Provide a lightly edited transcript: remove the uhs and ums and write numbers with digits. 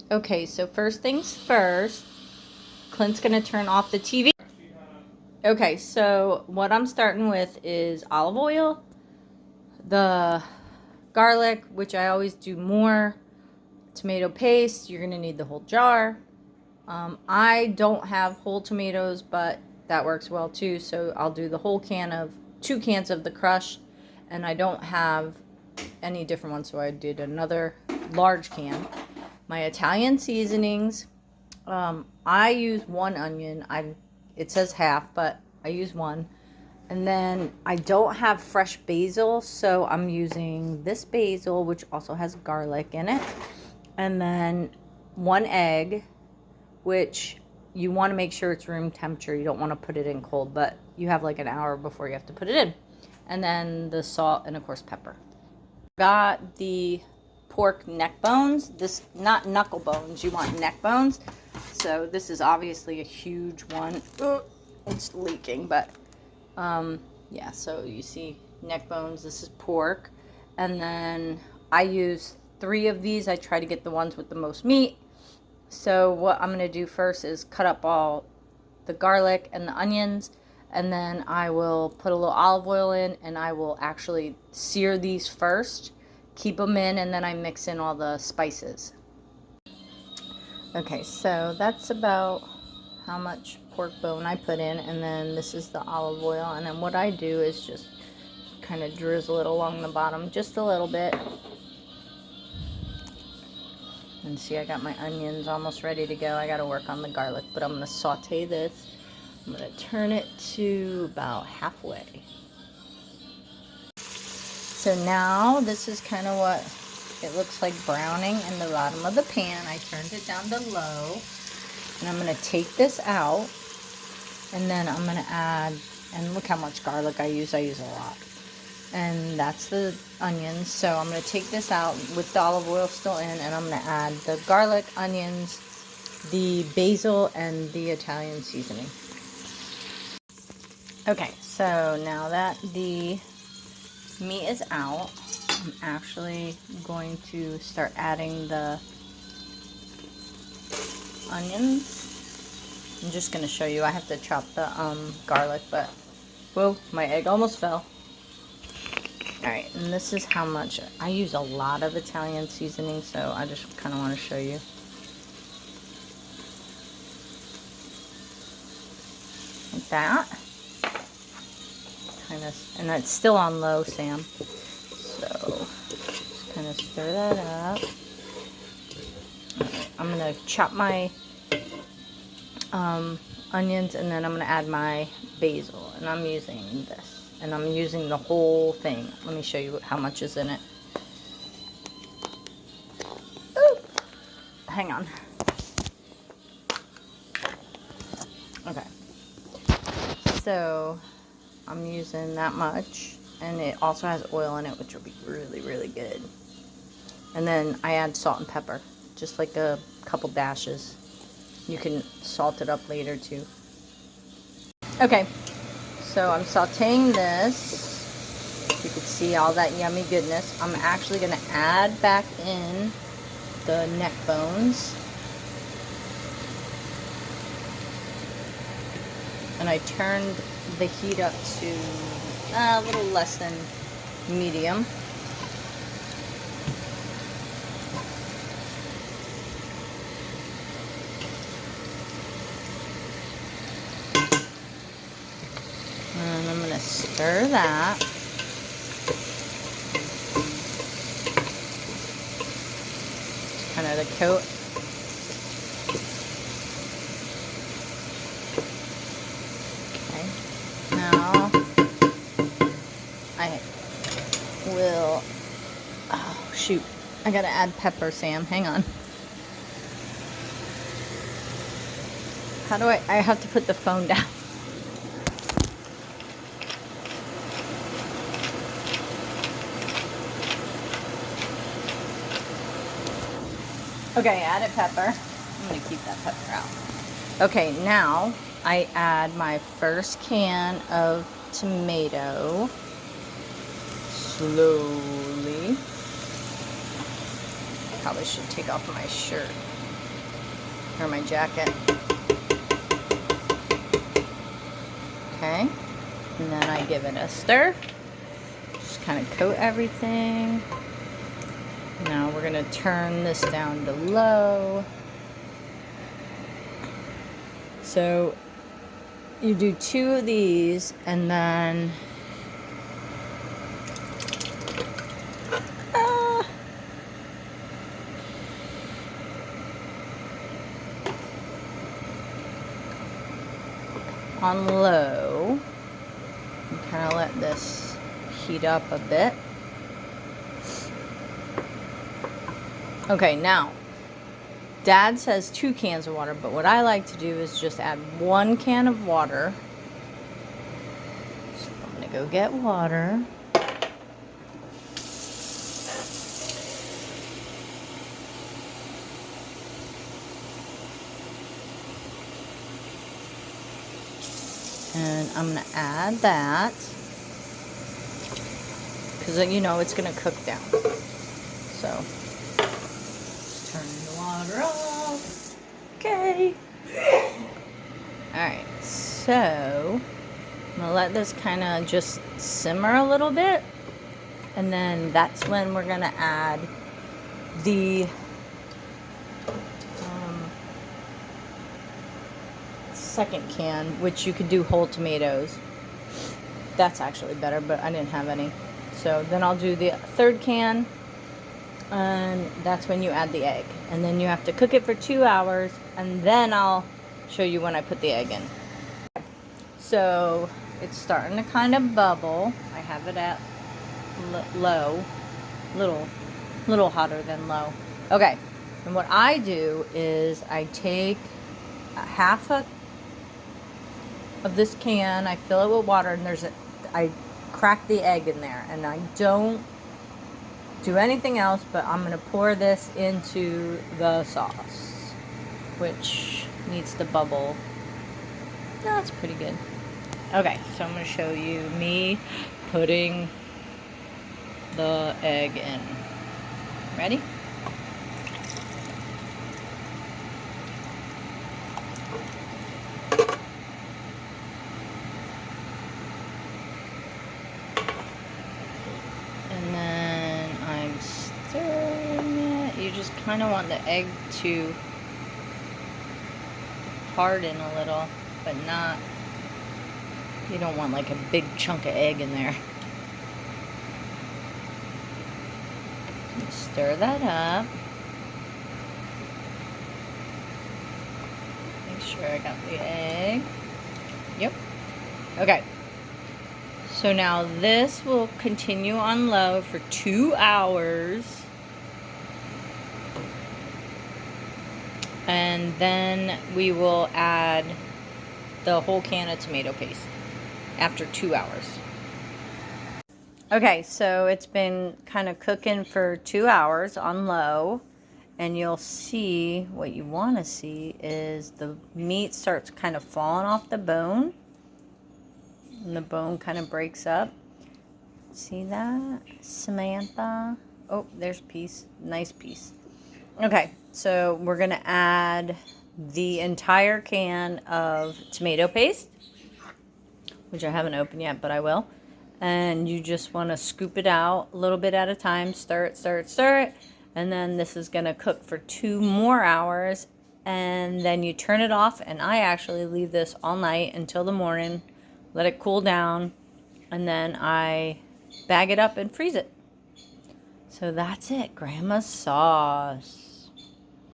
Okay, so first things first, Clint's gonna turn off the TV. Okay, so what I'm starting with is olive oil, the garlic, which I always do more, tomato paste, you're gonna need the whole jar. I don't have whole tomatoes, but that works well too, so I'll do the whole can of 2 cans of the crush, and I don't have any different ones, so I did another large can. My Italian seasonings, I use 1 onion. It says half, but I use 1. And then I don't have fresh basil, so I'm using this basil, which also has garlic in it. And then 1 egg, which you want to make sure it's room temperature. You don't want to put it in cold, but you have like an hour before you have to put it in. And then the salt and, of course, pepper. Got the pork neck bones. This, not knuckle bones, you want neck bones. So this is obviously a huge one. It's leaking, but yeah, so you see neck bones. This is pork. And then I use 3 of these. I try to get the ones with the most meat. So what I'm going to do first is cut up all the garlic and the onions, and then I will put a little olive oil in, and I will actually sear these first, keep them in, and then I mix in all the spices. Okay, so that's about how much pork bone I put in, and then this is the olive oil, and then what I do is just kind of drizzle it along the bottom just a little bit. And see, I got my onions almost ready to go. I got to work on the garlic, but I'm going to saute this. I'm going to turn it to about halfway. So now this is kind of what it looks like browning in the bottom of the pan. I turned it down to low. And I'm going to take this out. And then I'm going to add, and look how much garlic I use. I use a lot. And that's the onions. So I'm going to take this out with the olive oil still in, and I'm going to add the garlic, onions, the basil, and the Italian seasoning. Okay, so now that the meat is out, I'm actually going to start adding the onions. I'm just going to show you. I have to chop the garlic, but whoa, my egg almost fell. Alright, and this is how much. I use a lot of Italian seasoning, so I just kind of want to show you. Like that. Kind of, and it's still on low, Sam. So, just kind of stir that up. Right, I'm going to chop my onions, and then I'm going to add my basil, and I'm using this. And I'm using the whole thing. Let me show you how much is in it. Ooh. Hang on. Okay. So, I'm using that much. And it also has oil in it, which will be really, really good. And then I add salt and pepper. Just like a couple dashes. You can salt it up later too. Okay. So I'm sauteing this. You can see all that yummy goodness. I'm actually going to add back in the neck bones. And I turned the heat up to a little less than medium. And I'm going to stir that. Kind of the coat. Okay. Now I will, oh shoot, I got to add pepper, Sam. Hang on. How do I have to put the phone down. Okay, added pepper. I'm going to keep that pepper out. Okay, now I add my first can of tomato. Slowly. Probably should take off my shirt. or my jacket. Okay, and then I give it a stir. Just kind of coat everything. Now we're gonna turn this down to low. So you do 2 of these, and then on low, and kind of let this heat up a bit. Okay, now Dad says 2 cans of water, but what I like to do is just add 1 can of water. So I'm gonna go get water. And I'm gonna add that, because you know it's gonna cook down. So just turn the water off. Okay. Alright, so I'm gonna let this kind of just simmer a little bit, and then that's when we're gonna add the second can, which you could do whole tomatoes. That's actually better, but I didn't have any. So then I'll do the 3rd can, and that's when you add the egg. And then you have to cook it for 2 hours, and then I'll show you when I put the egg in. So it's starting to kind of bubble. I have it at low, little hotter than low. Okay, and what I do is I take half of this can, I fill it with water, and I crack the egg in there, and I don't do anything else, but I'm going to pour this into the sauce, which needs to bubble. That's pretty good. Okay, so I'm going to show you me putting the egg in. Ready? And then I'm stirring it. You just kind of want the egg to harden a little, but not, you don't want like a big chunk of egg in there. Stir that up. Make sure I got the egg. Yep. Okay. So now this will continue on low for 2 hours. And then we will add the whole can of tomato paste after 2 hours. Okay, so it's been kind of cooking for 2 hours on low. And you'll see, what you want to see is the meat starts kind of falling off the bone. And the bone kind of breaks up. See that, Samantha? Oh, there's a piece. Nice piece. Okay, so we're going to add the entire can of tomato paste, which I haven't opened yet, but I will. And you just want to scoop it out a little bit at a time. Stir it, stir it, stir it. And then this is going to cook for 2 more hours. And then you turn it off. And I actually leave this all night until the morning. Let it cool down, and then I bag it up and freeze it. So that's it, Grandma's sauce.